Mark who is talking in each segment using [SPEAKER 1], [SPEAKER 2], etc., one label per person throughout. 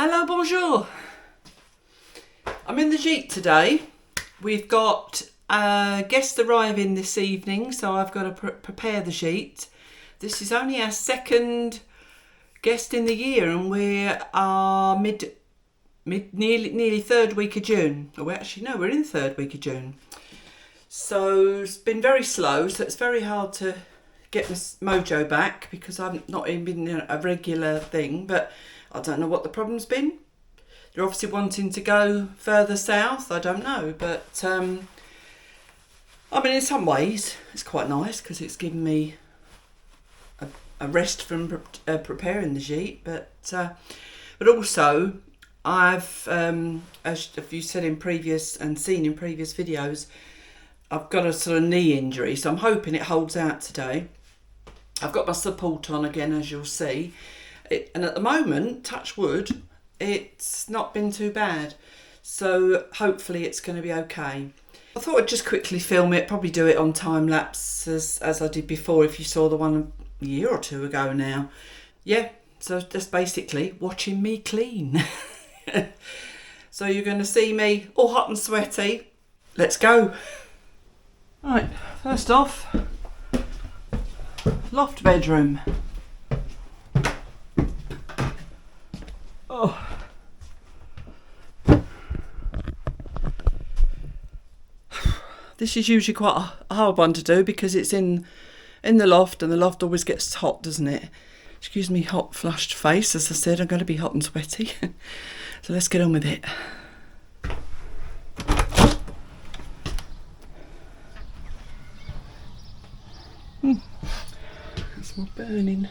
[SPEAKER 1] Hello, bonjour. I'm in the Gite today. We've got guests arriving this evening, so I've got to prepare the Gite. This is only our second guest in the year, and we are nearly third week of June. Oh, actually, no, we're in the third week of June. So it's been very slow, so it's very hard to get my mojo back because I've not even been a regular thing, but I don't know what the problem's been. They're obviously wanting to go further south, I don't know, but I mean, in some ways it's quite nice because it's given me a rest from preparing the Gite, but also I've, as you said in previous and seen in previous videos, I've got a sort of knee injury, so I'm hoping it holds out today. I've got my support on again, as you'll see, and at the moment, touch wood, it's not been too bad, so hopefully it's going to be okay. I thought I'd just quickly film it, probably do it on time lapse as I did before, if you saw the one a year or two ago now. Yeah, so just basically watching me clean. So you're going to see me all hot and sweaty. Let's go. Right, first off, loft bedroom. Oh. This is usually quite a hard one to do because it's in the loft, and the loft always gets hot, doesn't it? Excuse me, hot flushed face. As I said, I'm going to be hot and sweaty. So let's get on with it. It's more burning.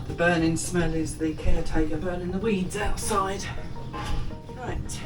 [SPEAKER 1] The burning smell is the caretaker burning the weeds outside. Right.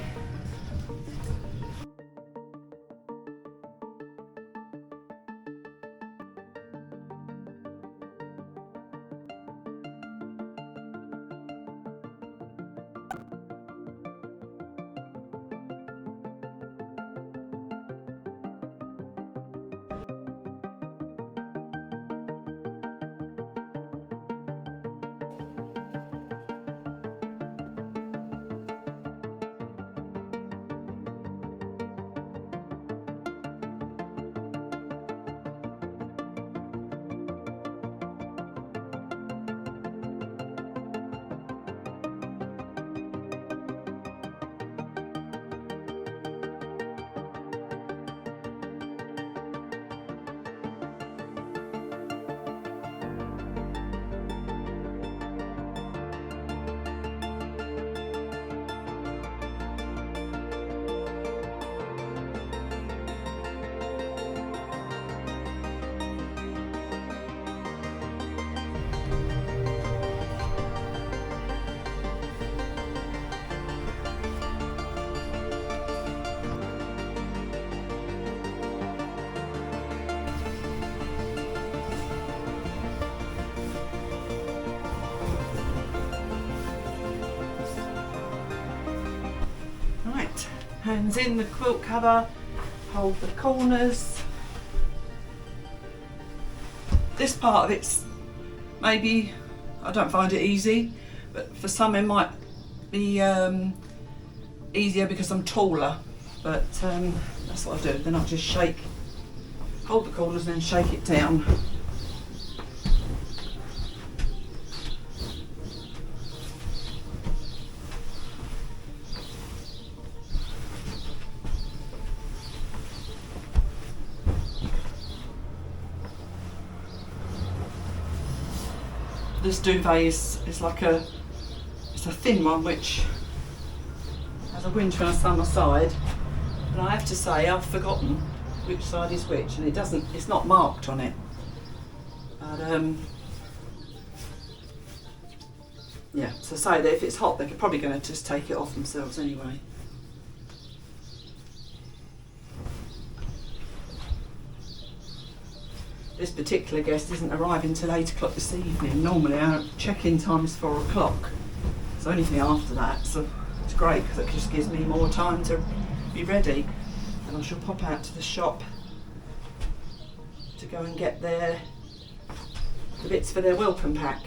[SPEAKER 1] Hands in the quilt cover, hold the corners. This part of it's maybe, I don't find it easy, but for some it might be easier because I'm taller, but that's what I do. Then I'll just hold the corners and then shake it down. This duvet is like it's a thin one which has a winter and a summer side, and I have to say I've forgotten which side is which, and it's not marked on it. But yeah, so say that if it's hot, they're probably going to just take it off themselves anyway. This particular guest isn't arriving till 8 o'clock this evening. Normally our check-in time is 4 o'clock. So anything after that, so it's great because it just gives me more time to be ready. And I shall pop out to the shop to go and get the bits for their welcome pack.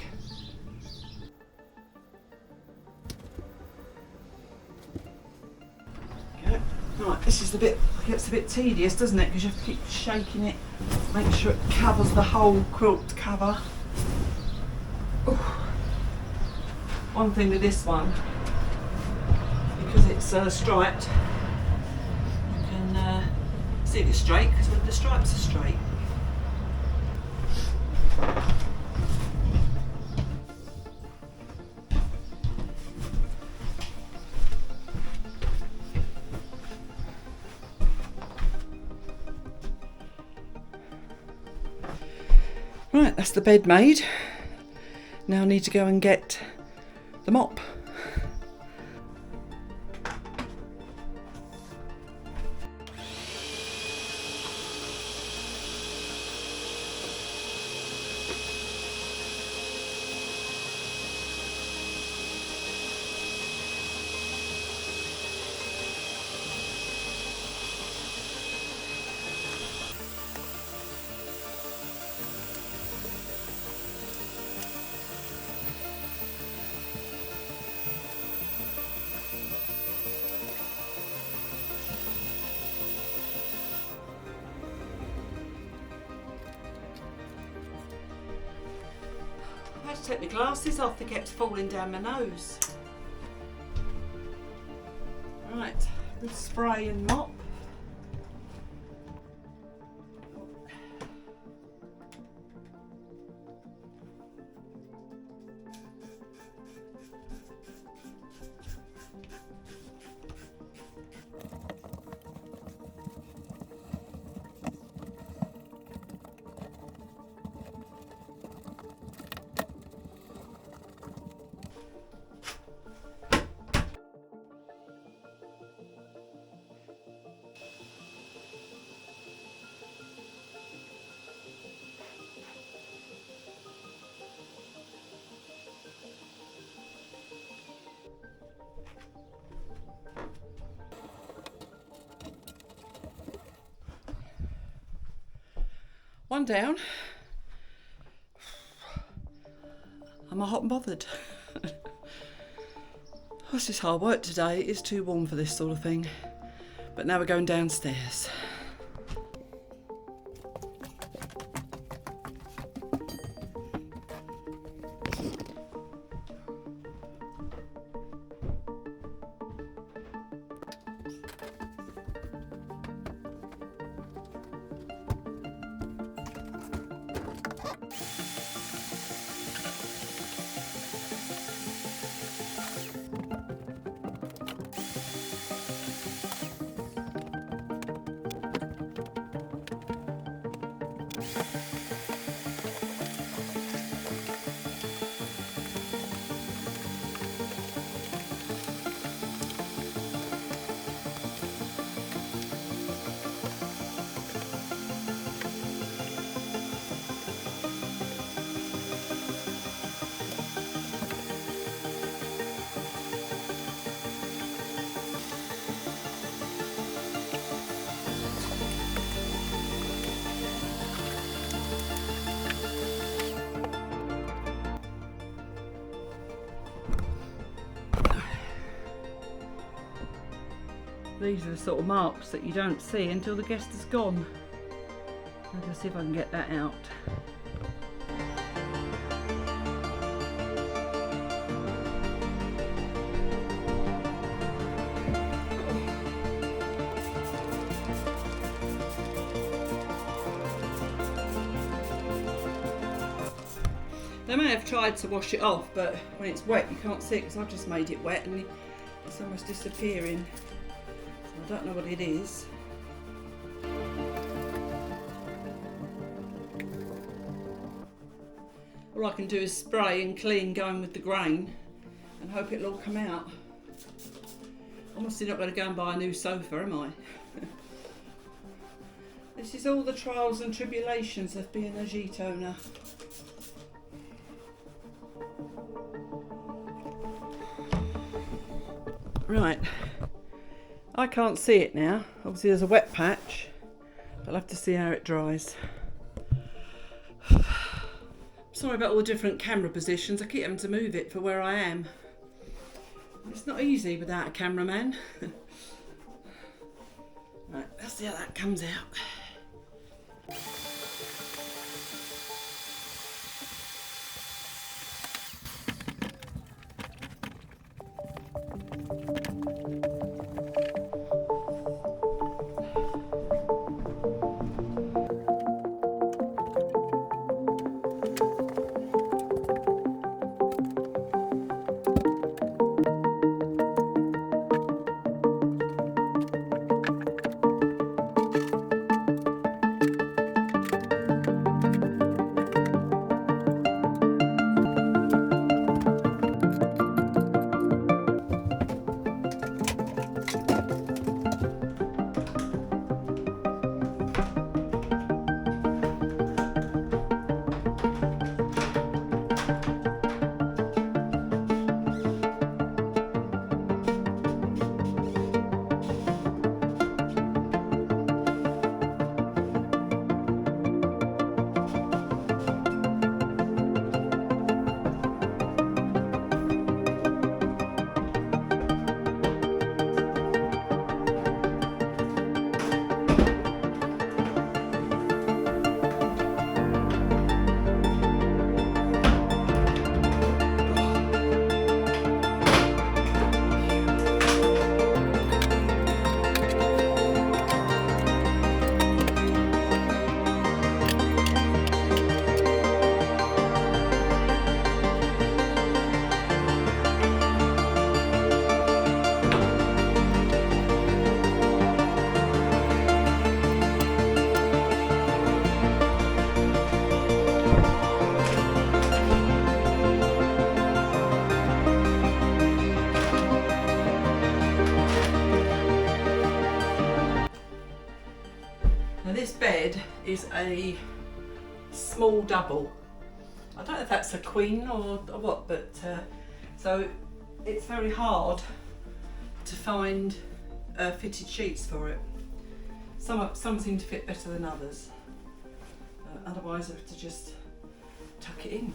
[SPEAKER 1] Okay. Right, this is the bit, it gets a bit tedious, doesn't it? Because you have to keep shaking it, make sure it covers the whole quilt cover. Ooh. One thing with this one, because it's striped, you can see if it's straight, because the stripes are straight. Right, that's the bed made. Now I need to go and get the mop. I had to take my glasses off, they kept falling down my nose. Right, good spray and mop. One down. Am I hot and bothered? This is hard work today. It is too warm for this sort of thing. But now we're going downstairs. These are the sort of marks that you don't see until the guest is gone. I'll just see if I can get that out. They may have tried to wash it off, but when it's wet you can't see it because I've just made it wet and it's almost disappearing. I don't know what it is. all I can do is spray and clean going with the grain and hope it'll all come out. I'm obviously not going to go and buy a new sofa, am I? This is all the trials and tribulations of being a Gite owner. Right, I can't see it now. Obviously there's a wet patch. I'll have to see how it dries. Sorry about all the different camera positions. I keep having to move it for where I am. It's not easy without a cameraman. Right, let's see how that comes out. Now this bed is a small double. I don't know if that's a queen or what, but so it's very hard to find fitted sheets for it. Some seem to fit better than others. Otherwise I have to just tuck it in.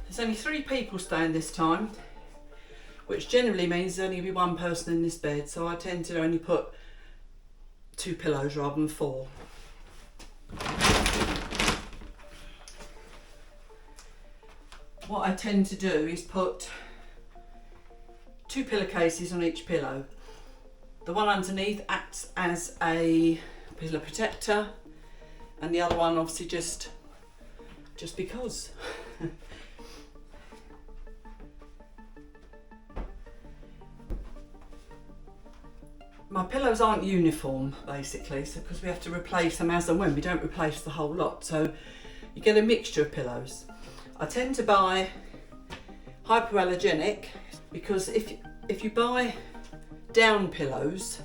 [SPEAKER 1] There's only 3 people staying this time, which generally means there's only going to be 1 person in this bed, so I tend to only put 2 pillows rather than 4. What I tend to do is put 2 pillowcases on each pillow. The one underneath acts as a pillow protector, and the other one obviously just because. My pillows aren't uniform basically, so because we have to replace them as and when, we don't replace the whole lot, so you get a mixture of pillows. I tend to buy hypoallergenic because if you buy down pillows,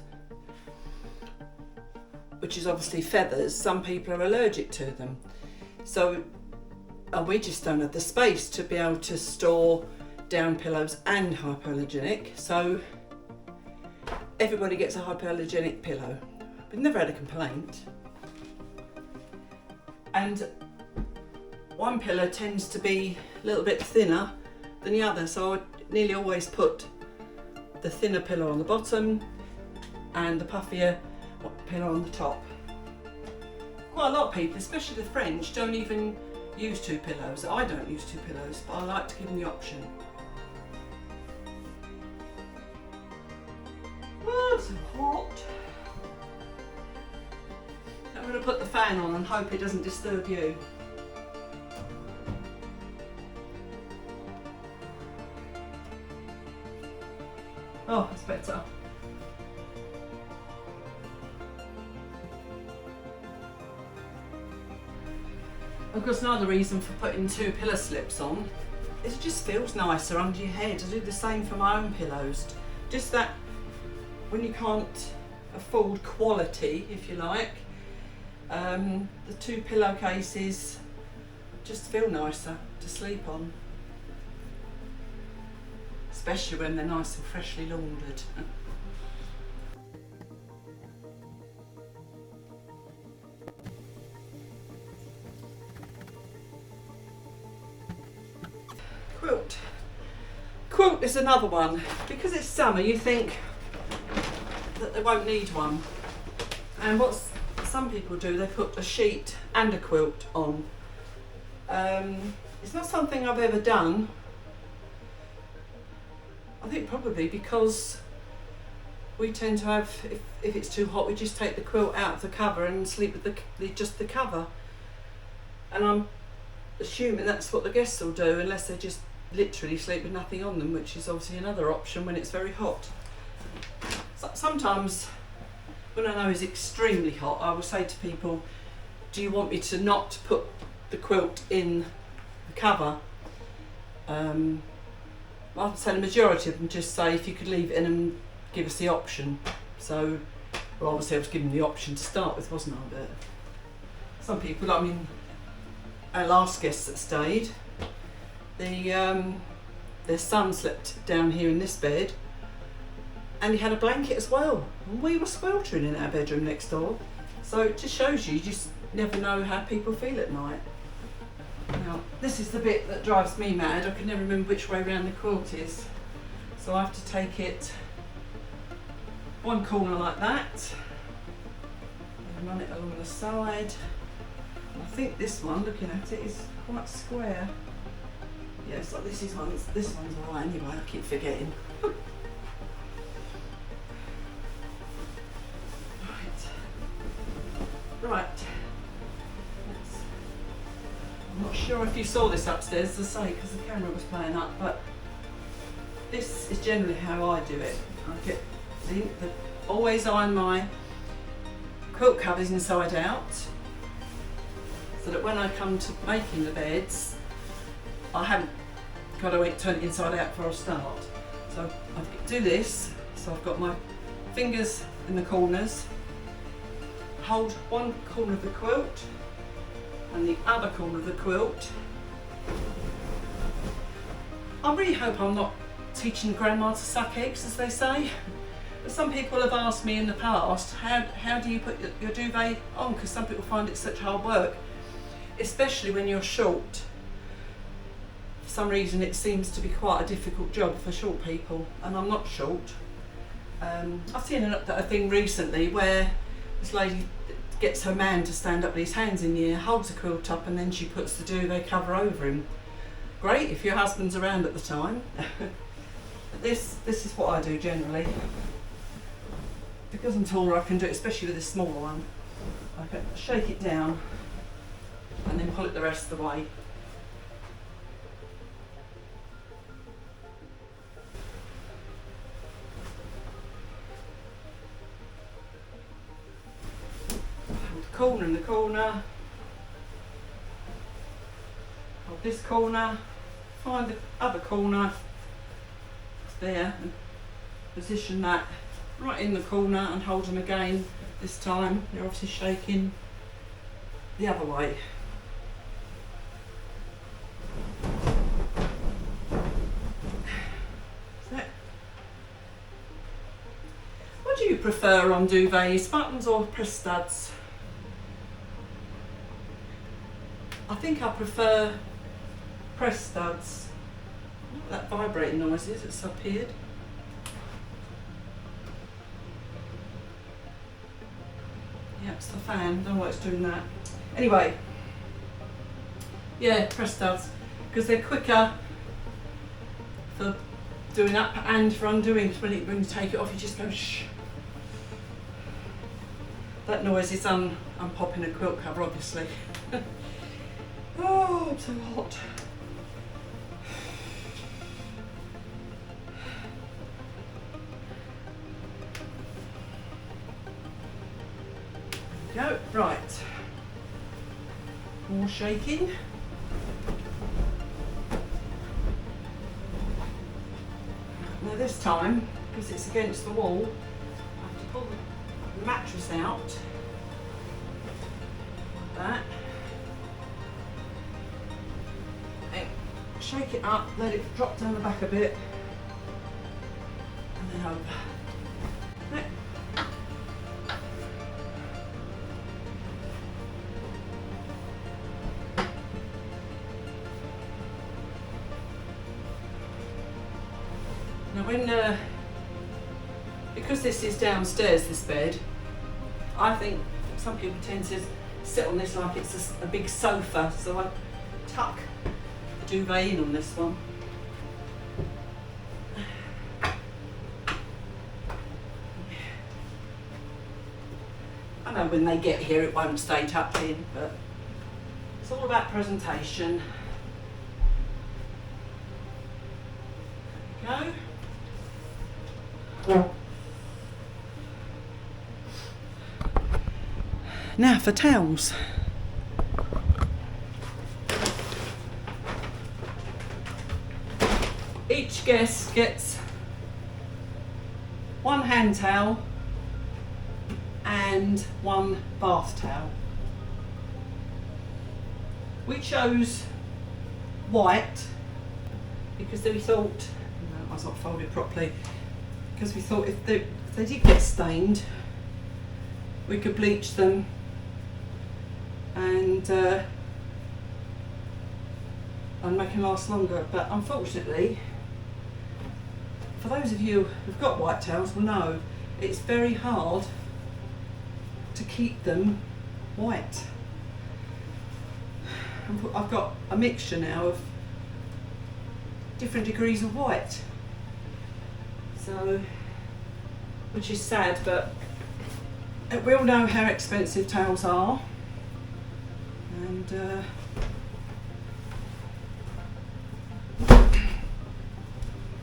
[SPEAKER 1] which is obviously feathers, some people are allergic to them. So we just don't have the space to be able to store down pillows and hypoallergenic, so everybody gets a hypoallergenic pillow. We've never had a complaint. And one pillow tends to be a little bit thinner than the other, so I nearly always put the thinner pillow on the bottom and the puffier pillow on the top. Quite a lot of people, especially the French, don't even use 2 pillows. I don't use 2 pillows, but I like to give them the option. fan on and hope it doesn't disturb you. Oh, that's better. Of course, another reason for putting 2 pillow slips on is it just feels nicer under your head. I do the same for my own pillows. Just that when you can't afford quality, if you like, the 2 pillowcases just feel nicer to sleep on. Especially when they're nice and freshly laundered. Quilt. Quilt is another one. Because it's summer, you think that they won't need one. And what some people do, they put a sheet and a quilt on. It's not something I've ever done. I think probably because we tend to have, if it's too hot, we just take the quilt out of the cover and sleep with just the cover. And I'm assuming that's what the guests will do, unless they just literally sleep with nothing on them, which is obviously another option when it's very hot. So sometimes when I know it's extremely hot, I will say to people, do you want me to not put the quilt in the cover? I'd say the majority of them just say if you could leave it in and give us the option. So, well, obviously I was given the option to start with, wasn't I? But some people, I mean, our last guest that stayed, their son slept down here in this bed, and he had a blanket as well. And we were sweltering in our bedroom next door. So it just shows you just never know how people feel at night. Now, this is the bit that drives me mad. I can never remember which way around the quilt is. So I have to take it one corner like that and run it along the side. And I think this one, looking at it, is quite square. Yeah, so this one's alright anyway, I keep forgetting. Right. I'm not sure if you saw this upstairs, as I say, because the camera was playing up, but this is generally how I do it. I get always iron my quilt covers inside out, so that when I come to making the beds, I haven't got to turn it inside out before I start. So I do this, so I've got my fingers in the corners, hold one corner of the quilt and the other corner of the quilt. I really hope I'm not teaching grandma to suck eggs, as they say. But some people have asked me in the past, how do you put your duvet on? Because some people find it such hard work, especially when you're short. For some reason it seems to be quite a difficult job for short people, and I'm not short. I've seen a thing recently where this lady gets her man to stand up with his hands in the air, holds the quilt up, and then she puts the duvet cover over him. Great if your husband's around at the time. But this is what I do generally. Because I'm taller, I can do it, especially with this smaller one. I can shake it down and then pull it the rest of the way. Corner in the corner, hold this corner, find the other corner there and position that right in the corner and hold them again. This time they're obviously shaking the other way. What do you prefer on duvets, buttons or press studs? I think I prefer press studs. That vibrating noise is, it's appeared. Yeah, it's the fan, don't know why it's doing that. Anyway, yeah, press studs, because they're quicker for doing up and for undoing. When you take it off, you just go shh. That noise is I'm popping a quilt cover, obviously. Oh, I'm so hot. Go, right. More shaking. Now this time, because it's against the wall, I have to pull the mattress out, like that, and shake it up, let it drop down the back a bit, and then over. There. Now because this is downstairs, this bed, I think some people tend to sit on this like it's a big sofa, so I tuck the duvet in on this one. I know when they get here it won't stay tucked in, but it's all about presentation. There we go. Now for towels. Each guest gets one hand towel and one bath towel. We chose white because we thought, no, I was not folded properly, because we thought if they did get stained, we could bleach them and make them last longer. But unfortunately, for those of you who've got white towels will know it's very hard to keep them white. I've got a mixture now of different degrees of white, so, which is sad, but we all know how expensive towels are, and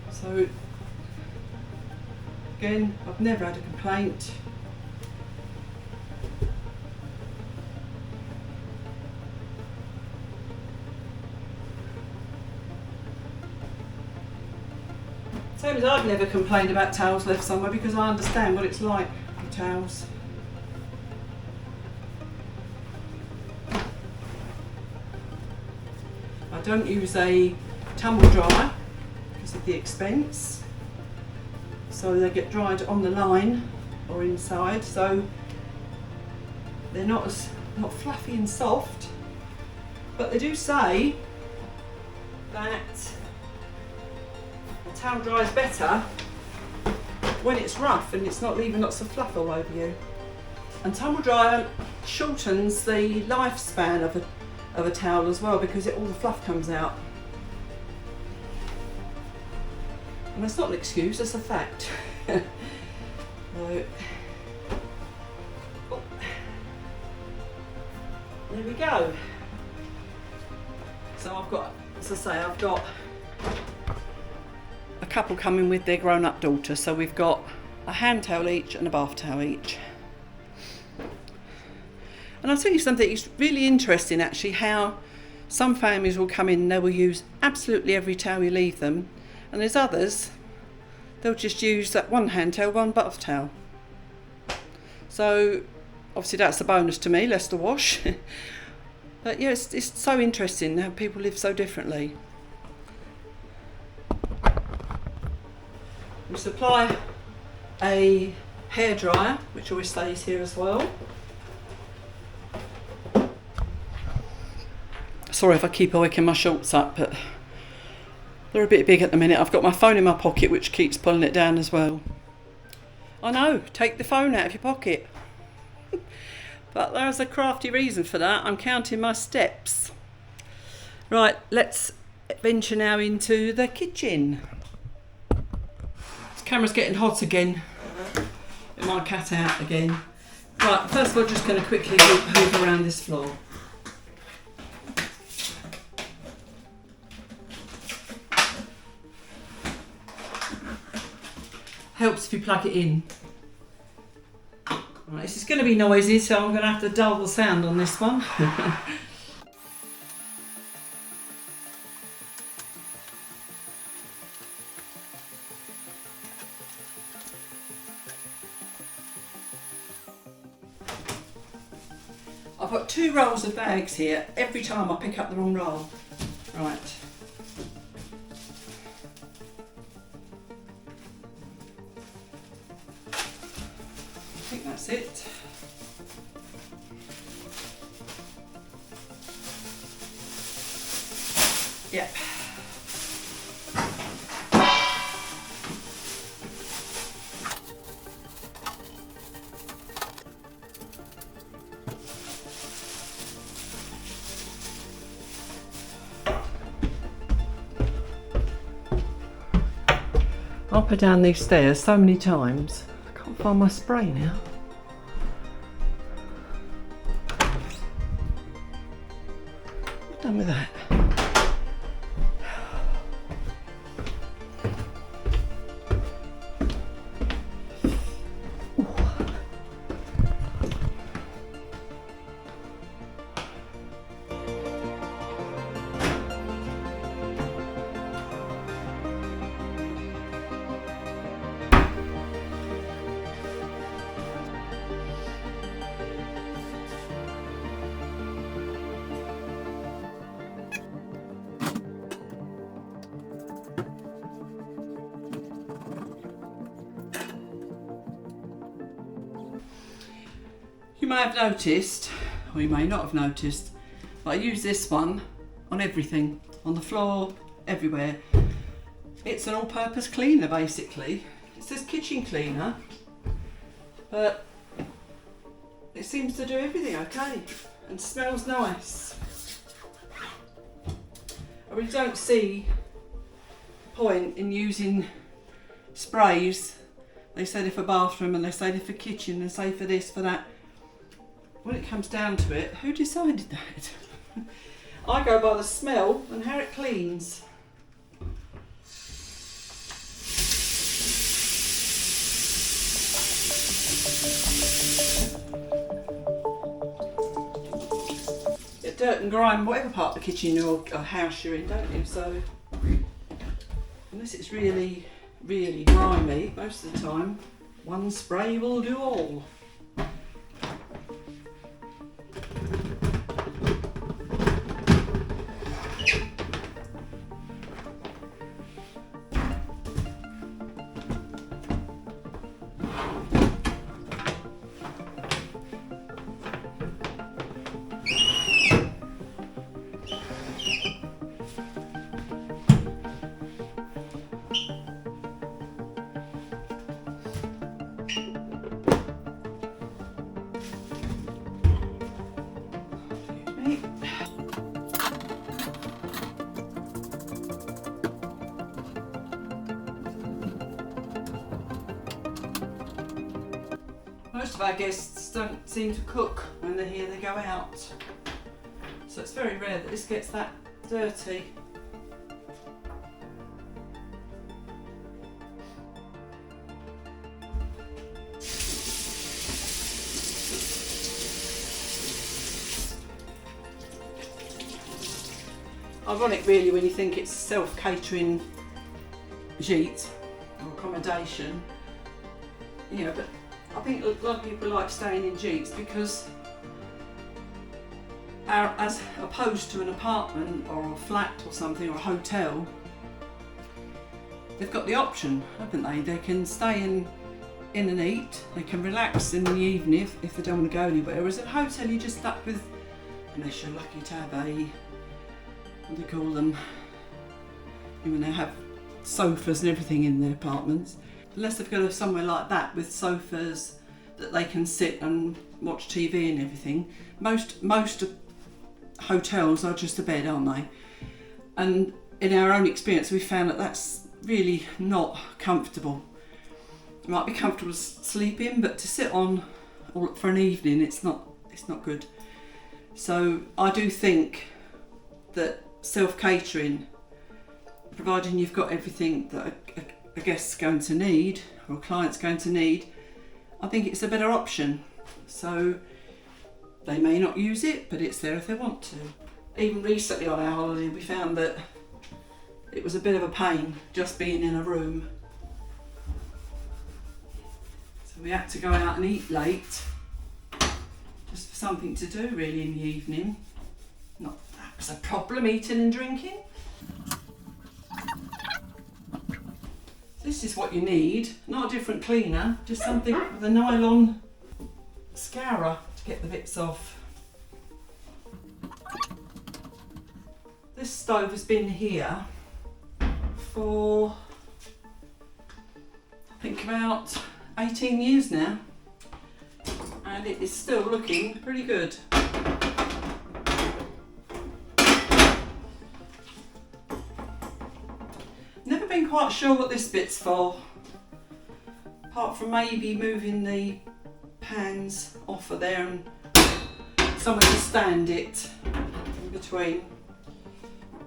[SPEAKER 1] so again, I've never had a complaint. Same as I've never complained about towels left somewhere, because I understand what it's like with towels. I don't use a tumble dryer because of the expense, so they get dried on the line or inside, so they're not fluffy and soft. But they do say that a towel dries better when it's rough and it's not leaving lots of fluff all over you. And tumble dryer shortens the lifespan of a towel as well, because all the fluff comes out. And that's not an excuse, that's a fact. So, oh, there we go. So I've got, as I say, I've got a couple coming with their grown-up daughter, so we've got a hand towel each and a bath towel each. And I'll tell you something, it's really interesting actually how some families will come in and they will use absolutely every towel you leave them, and there's others, they'll just use that one hand towel, one bath towel. So obviously that's a bonus to me, less to wash. But yeah, it's so interesting how people live so differently. We supply a hairdryer, which always stays here as well. Sorry if I keep waking my shorts up, but they're a bit big at the minute. I've got my phone in my pocket, which keeps pulling it down as well. I know, take the phone out of your pocket. But there's a crafty reason for that. I'm counting my steps. Right, let's venture now into the kitchen. This camera's getting hot again. Get my cat out again. Right, first of all, just going to quickly move around this floor. Helps if you plug it in. Right, this is going to be noisy, so I'm going to have to dull the sound on this one. I've got 2 rolls of bags here. Every time I pick up the wrong roll. Right. I think that's it. Yep. Up and down these stairs so many times. I can't find my spray now. What done with that? You may have noticed, or you may not have noticed, but I use this one on everything, on the floor, everywhere. It's an all-purpose cleaner basically. It says kitchen cleaner, but it seems to do everything okay and smells nice. I really don't see the point in using sprays. They say they're for bathroom and they say they're for kitchen and say for this, for that. When it comes down to it, who decided that? I go by the smell and how it cleans. Get dirt and grime, whatever part of the kitchen or house you're in, don't you? So, unless it's really, really grimy, most of the time, one spray will do all. Most of our guests don't seem to cook when they're here, they go out. So it's very rare that this gets that dirty. Ironic really when you think it's self-catering gite or accommodation, you know, but I think a lot of people like staying in gites because as opposed to an apartment or a flat or something or a hotel, they've got the option, haven't they? They can stay in and eat, they can relax in the evening if they don't want to go anywhere, whereas at a hotel you're just stuck with, unless you're lucky to have a, what do they call them, when they have sofas and everything in their apartments. Unless they've got somewhere like that with sofas that they can sit and watch TV and everything. Most hotels are just a bed, aren't they? And in our own experience, we found that that's really not comfortable. It might be comfortable sleeping, but to sit on for an evening, it's not good. So I do think that self-catering, providing you've got everything that a guest's going to need or a client's going to need, I think it's a better option. So they may not use it, but it's there if they want to. Even recently on our holiday, we found that it was a bit of a pain just being in a room. So we had to go out and eat late, just for something to do really in the evening. Not that was a problem, eating and drinking. This is what you need, not a different cleaner, just something with a nylon scourer to get the bits off. This stove has been here for, I think, about 18 years now, and it is still looking pretty good. Never been quite sure what this bit's for, apart from maybe moving the pans off of there and somewhere to stand it in between.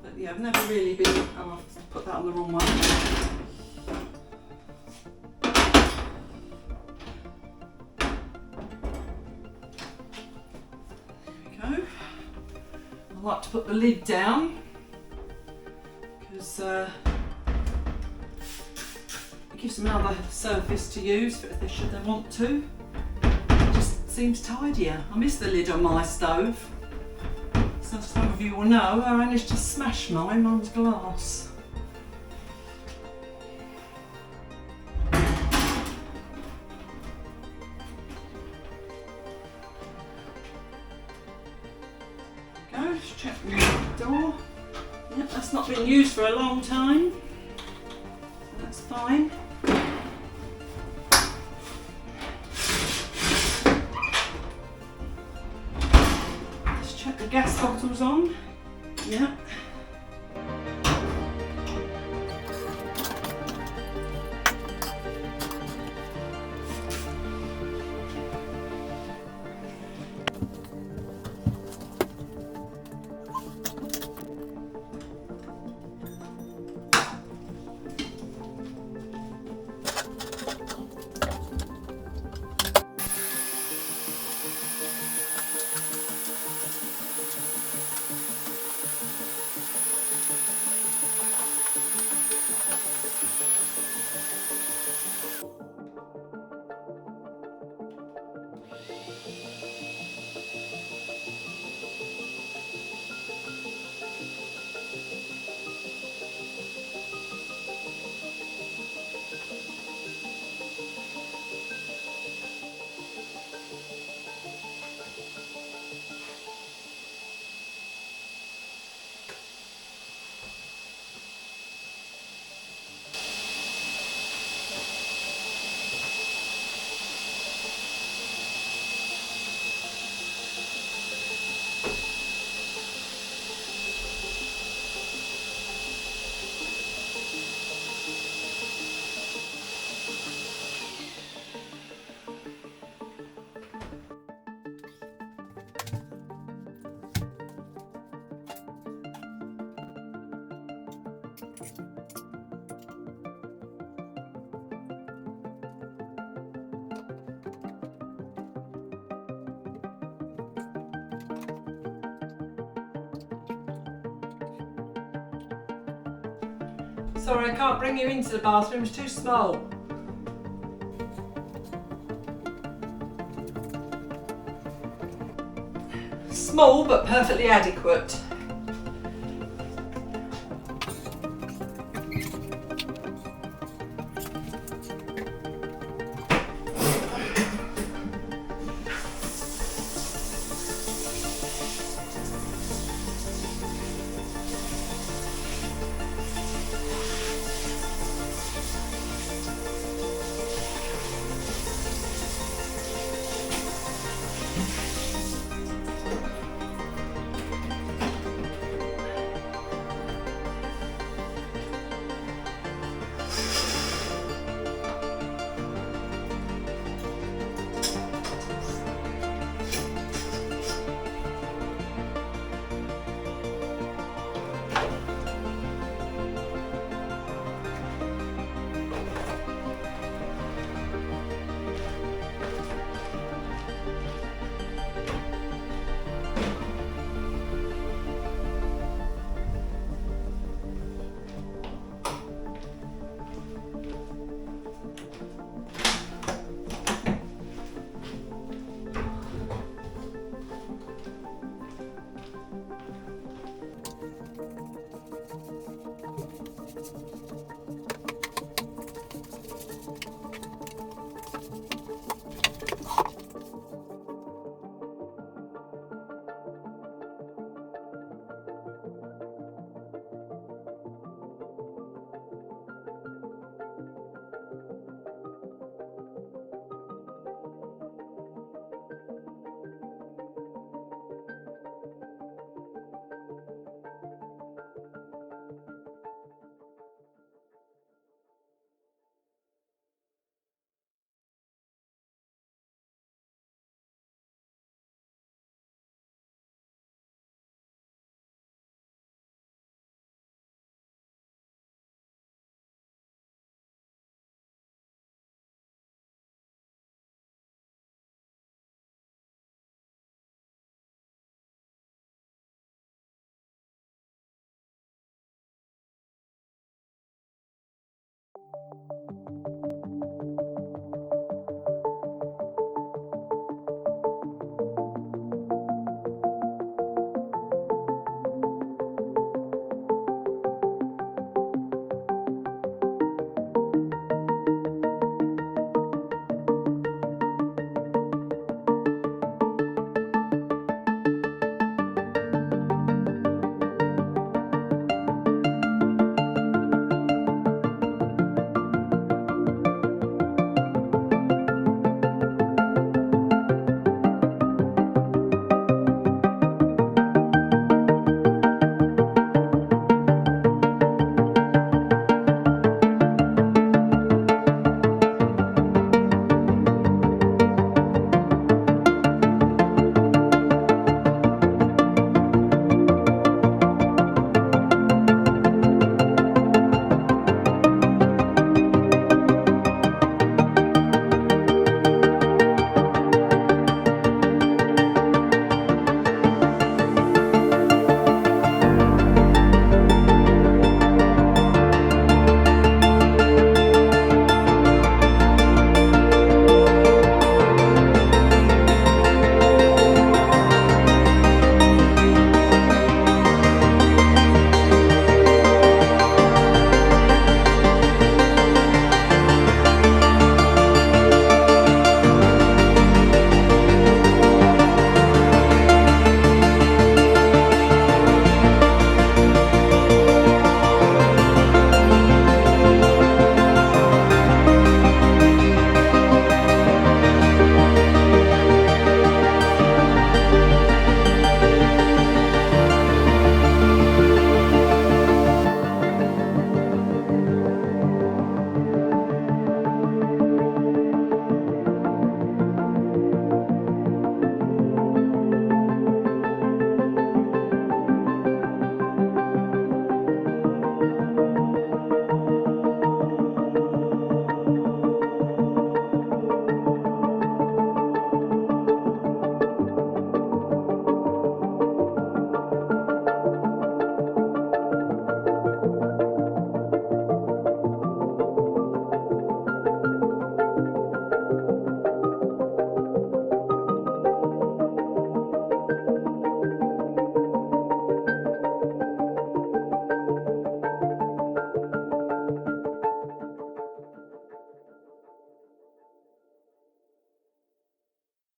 [SPEAKER 1] But yeah, I've never really been, oh, I've put that on the wrong one. There we go. I like to put the lid down because it gives them another surface to use should they want to. It just seems tidier. I miss the lid on my stove. So some of you will know I managed to smash mine. Mine's glass. Go, just check the door. Yep, that's not been used for a long time. That's fine. Let's check the gas bottles on. Yeah. Sorry, I can't bring you into the bathroom, it's too small. Small but perfectly adequate.